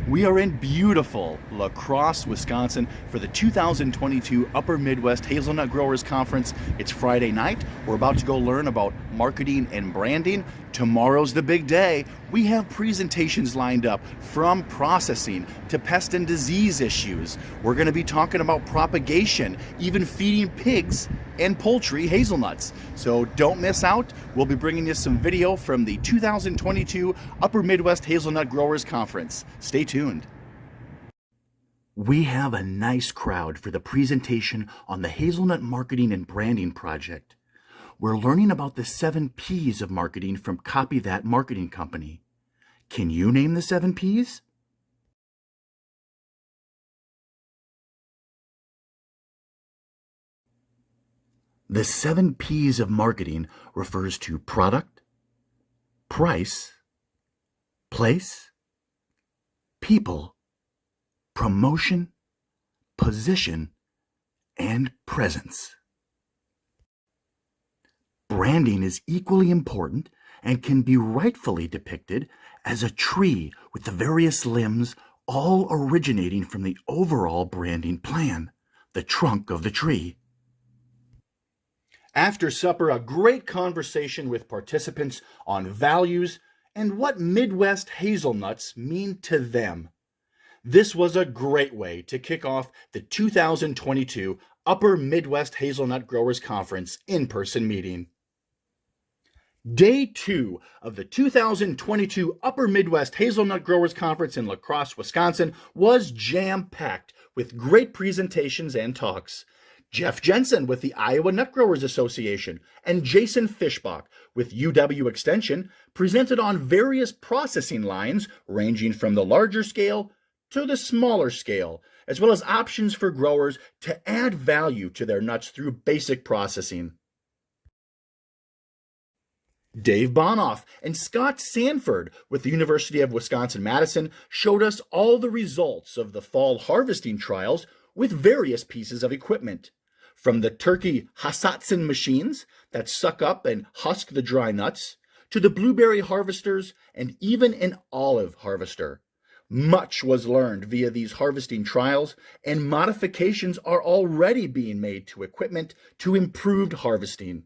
We are in beautiful La Crosse, Wisconsin for the 2022 Upper Midwest Hazelnut Growers Conference. It's Friday night. We're about to go learn about marketing and branding. Tomorrow's the big day. We have presentations lined up from processing to pest and disease issues. We're going to be talking about propagation, even feeding pigs and poultry hazelnuts. So don't miss out. We'll be bringing you some video from the 2022 Upper Midwest Hazelnut Growers Conference. Stay tuned. We have a nice crowd for the presentation on the Hazelnut Marketing and Branding Project. We're learning about the 7 P's of marketing from Copy That Marketing Company. Can you name the 7 P's? The 7 P's of marketing refers to product, price, place, people, promotion, position, and presence. Branding is equally important and can be rightfully depicted as a tree with the various limbs all originating from the overall branding plan, the trunk of the tree. After supper, a great conversation with participants on values and what Midwest hazelnuts mean to them. This was a great way to kick off the 2022 Upper Midwest Hazelnut Growers Conference in-person meeting. Day 2 of the 2022 Upper Midwest Hazelnut Growers Conference in La Crosse, Wisconsin was jam-packed with great presentations and talks. Jeff Jensen with the Iowa Nut Growers Association and Jason Fishbach with UW Extension presented on various processing lines ranging from the larger scale to the smaller scale, as well as options for growers to add value to their nuts through basic processing. Dave Bonoff and Scott Sanford with the University of Wisconsin-Madison showed us all the results of the fall harvesting trials with various pieces of equipment, from the turkey Hasatzen machines that suck up and husk the dry nuts, to the blueberry harvesters and even an olive harvester. Much was learned via these harvesting trials, and modifications are already being made to equipment to improve harvesting.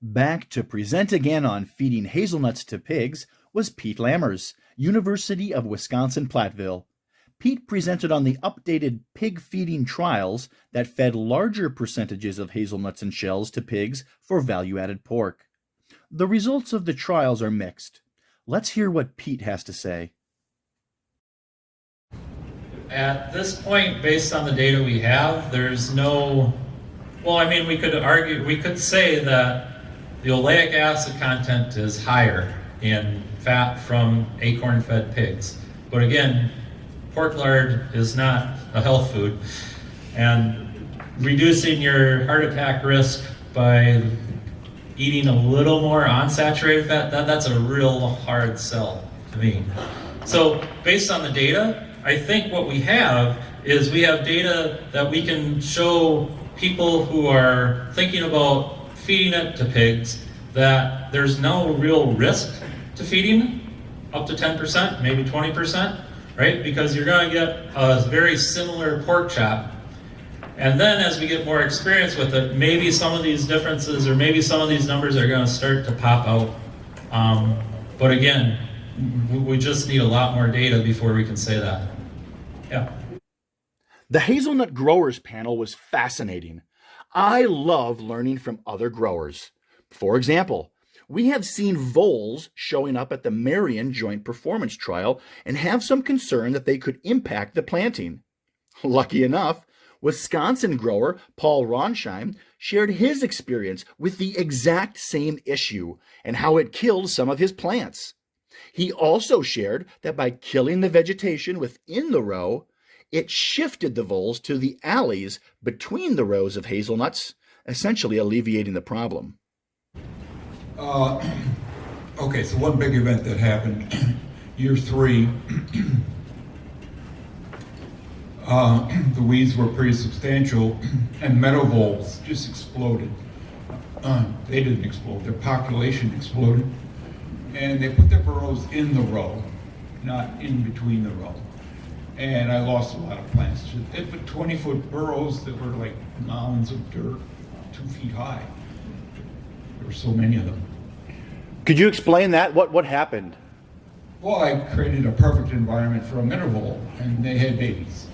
Back to present again on feeding hazelnuts to pigs was Pete Lammers, University of Wisconsin-Platteville. Pete presented on the updated pig feeding trials that fed larger percentages of hazelnuts and shells to pigs for value-added pork. The results of the trials are mixed. Let's hear what Pete has to say. At this point, based on the data we have, there's no, we could say that the oleic acid content is higher in fat from acorn-fed pigs. But again, pork lard is not a health food, and reducing your heart attack risk by eating a little more unsaturated fat, that's a real hard sell to me. So based on the data, I think what we have is we have data that we can show people who are thinking about feeding it to pigs that there's no real risk to feeding up to 10%, maybe 20%, right? Because you're going to get a very similar pork chop. And then as we get more experience with it, maybe some of these differences or maybe some of these numbers are going to start to pop out. But again, we just need a lot more data before we can say that. Yeah. The Hazelnut Growers panel was fascinating. I love learning from other growers. For example, we have seen voles showing up at the Marion Joint Performance Trial and have some concern that they could impact the planting. Lucky enough, Wisconsin grower Paul Ronsheim shared his experience with the exact same issue and how it killed some of his plants. He also shared that by killing the vegetation within the row, it shifted the voles to the alleys between the rows of hazelnuts, essentially alleviating the problem. Okay, so one big event that happened, year 3, the weeds were pretty substantial, and meadow voles just exploded. They didn't explode, their population exploded. and they put their burrows in the row, not in between the row. And I lost a lot of plants. They put 20-foot burrows that were like mounds of dirt, 2 feet high. There were so many of them. Could you explain that? What happened? Well, I created a perfect environment for a minnow vole, and they had babies.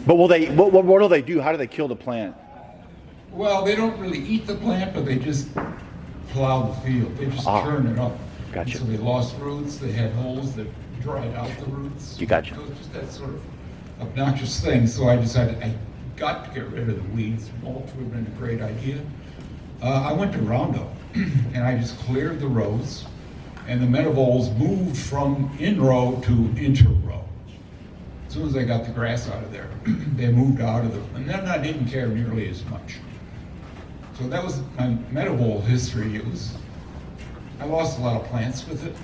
But what do they do? How do they kill the plant? Well, they don't really eat the plant, but they just plow the field. They just churn it up. Gotcha. And so they lost roots. They had holes that dried out the roots. You gotcha. So it's just that sort of obnoxious thing. So I decided I got to get rid of the weeds. Mulch would have been a great idea. I went to Roundup, and I just cleared the rows, and the meadow voles moved from in-row to inter-row. As soon as I got the grass out of there, they moved out of and then I didn't care nearly as much. So that was my meadow vole history. I lost a lot of plants with it.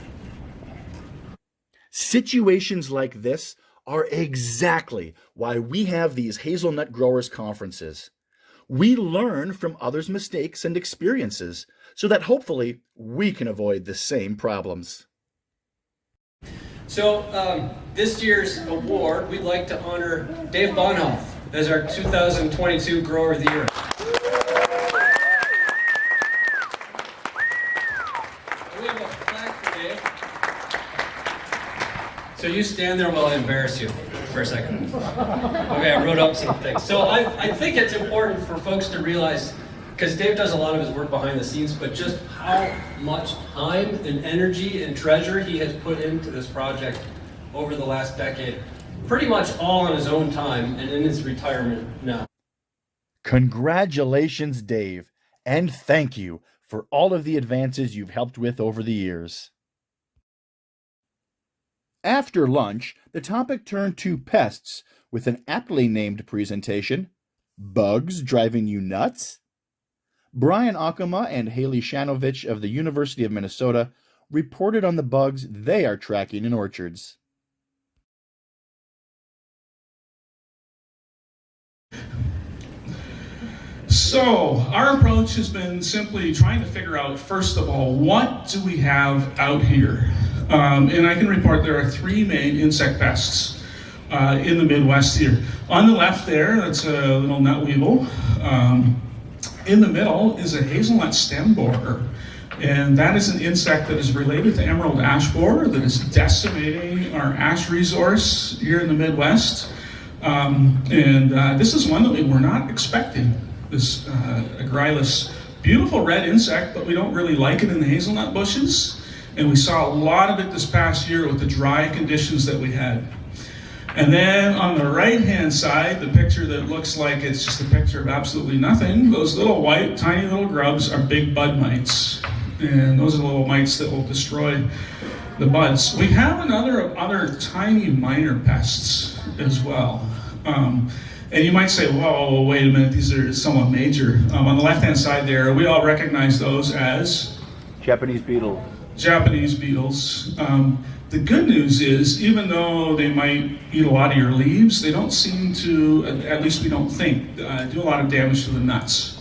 Situations like this are exactly why we have these hazelnut growers conferences. We learn from others' mistakes and experiences so that hopefully we can avoid the same problems. So this year's award, we'd like to honor Dave Bonhoff as our 2022 Grower of the Year. We have a plaque for Dave. So you stand there while I embarrass you for a second. Okay, I wrote up some things. So I think it's important for folks to realize, because Dave does a lot of his work behind the scenes, but just how much time and energy and treasure he has put into this project over the last decade. Pretty much all on his own time and in his retirement now. Congratulations, Dave, and thank you for all of the advances you've helped with over the years. After lunch, the topic turned to pests with an aptly named presentation, Bugs Driving You Nuts? Brian Akama and Haley Shanovich of the University of Minnesota reported on the bugs they are tracking in orchards. So our approach has been simply trying to figure out, first of all, what do we have out here? And I can report there are 3 main insect pests in the Midwest here. On the left there, that's a little nut weevil. In the middle is a hazelnut stem borer. And that is an insect that is related to emerald ash borer that is decimating our ash resource here in the Midwest. This is one that we were not expecting, this agrylus, beautiful red insect, but we don't really like it in the hazelnut bushes. And we saw a lot of it this past year with the dry conditions that we had. And then on the right-hand side, the picture that looks like it's just a picture of absolutely nothing, those little white, tiny little grubs are big bud mites. And those are the little mites that will destroy the buds. We have other tiny minor pests as well. And you might say, whoa, wait a minute, these are somewhat major. On the left-hand side there, we all recognize those as? Japanese beetle. Japanese beetles. The good news is, even though they might eat a lot of your leaves, they don't seem to, at least we don't think, do a lot of damage to the nuts.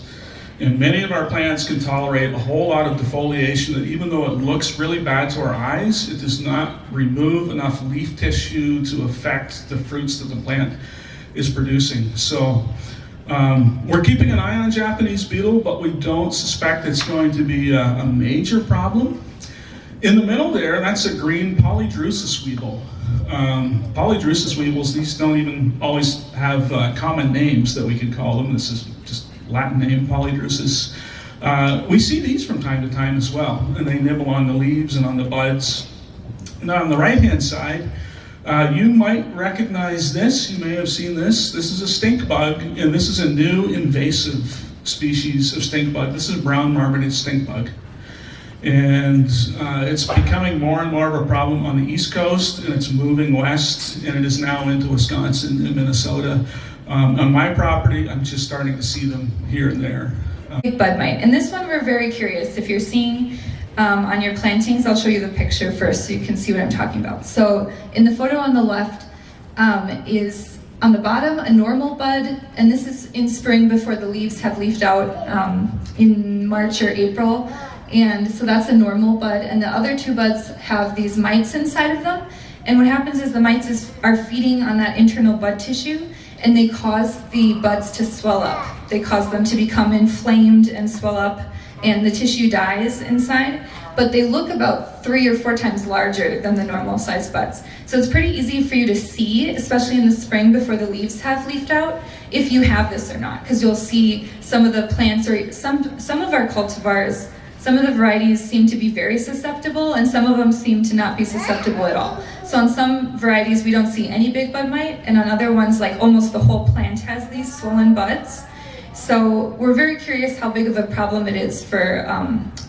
And many of our plants can tolerate a whole lot of defoliation that, even though it looks really bad to our eyes, it does not remove enough leaf tissue to affect the fruits that the plant is producing. So we're keeping an eye on Japanese beetle, but we don't suspect it's going to be a major problem. In the middle there, that's a green polydrusus weevil. Polydrusus weevils, these don't even always have common names that we could call them. This is just Latin name, polydrusus. We see these from time to time as well, and they nibble on the leaves and on the buds. And on the right-hand side, you might recognize this. You may have seen this. This is a stink bug, and this is a new invasive species of stink bug. This is a brown marmorated stink bug. And it's becoming more and more of a problem on the East Coast, and it's moving west, and it is now into Wisconsin and Minnesota. On my property, I'm just starting to see them here and there. Bud mite. And this one we're very curious. If you're seeing on your plantings, I'll show you the picture first so you can see what I'm talking about. So in the photo on the left is on the bottom a normal bud, and this is in spring before the leaves have leafed out in March or April. And so that's a normal bud, and the other two buds have these mites inside of them. And what happens is the mites are feeding on that internal bud tissue, and they cause the buds to swell up. They cause them to become inflamed and swell up, and the tissue dies inside. But they look about 3 or 4 times larger than the normal sized buds. So it's pretty easy for you to see, especially in the spring before the leaves have leafed out, if you have this or not, because you'll see some of the plants, or some of our cultivars, some of the varieties seem to be very susceptible, and some of them seem to not be susceptible at all. So on some varieties we don't see any big bud mite, and on other ones, like almost the whole plant has these swollen buds. So we're very curious how big of a problem it is for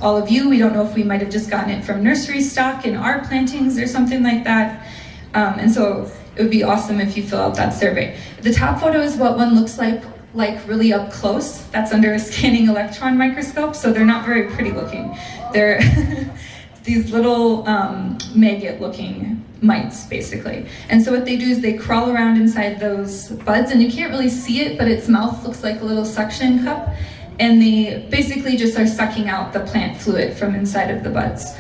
all of you. We don't know if we might have just gotten it from nursery stock in our plantings or something like that. And so it would be awesome if you fill out that survey. The top photo is what one looks like really up close. That's under a scanning electron microscope, so they're not very pretty looking. They're these little maggot looking mites, basically. And so what they do is they crawl around inside those buds, and you can't really see it, but its mouth looks like a little suction cup, and they basically just are sucking out the plant fluid from inside of the buds.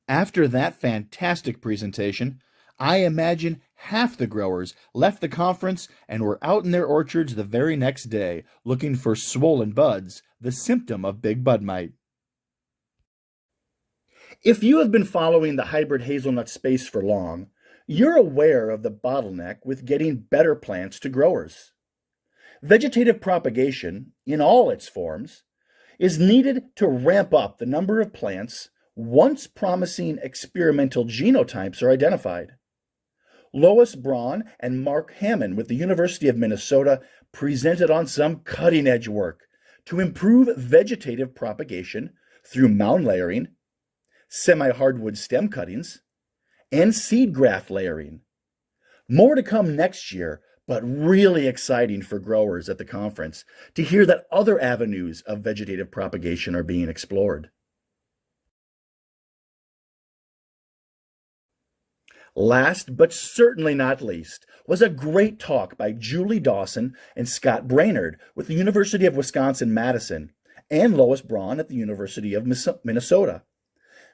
After that fantastic presentation, I imagine half the growers left the conference and were out in their orchards the very next day looking for swollen buds, the symptom of big bud mite. If you have been following the hybrid hazelnut space for long, you're aware of the bottleneck with getting better plants to growers. Vegetative propagation, in all its forms, is needed to ramp up the number of plants once promising experimental genotypes are identified. Lois Braun and Mark Hammond with the University of Minnesota presented on some cutting-edge work to improve vegetative propagation through mound layering, semi-hardwood stem cuttings, and seed graft layering. More to come next year, but really exciting for growers at the conference to hear that other avenues of vegetative propagation are being explored. Last, but certainly not least, was a great talk by Julie Dawson and Scott Brainerd with the University of Wisconsin-Madison and Lois Braun at the University of Minnesota.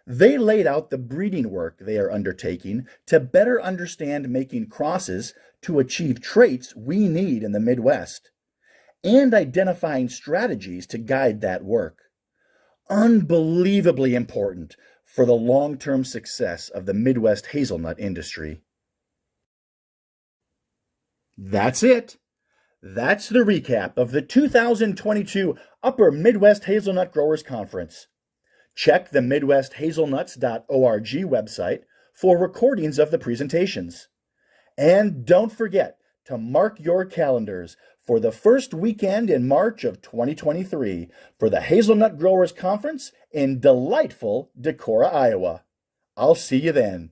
They laid out the breeding work they are undertaking to better understand making crosses to achieve traits we need in the Midwest, and identifying strategies to guide that work. Unbelievably important for the long-term success of the Midwest hazelnut industry. That's it. That's the recap of the 2022 Upper Midwest Hazelnut Growers Conference. Check the MidwestHazelnuts.org website for recordings of the presentations. And don't forget to mark your calendars for the first weekend in March of 2023 for the Hazelnut Growers Conference in delightful Decorah, Iowa. I'll see you then.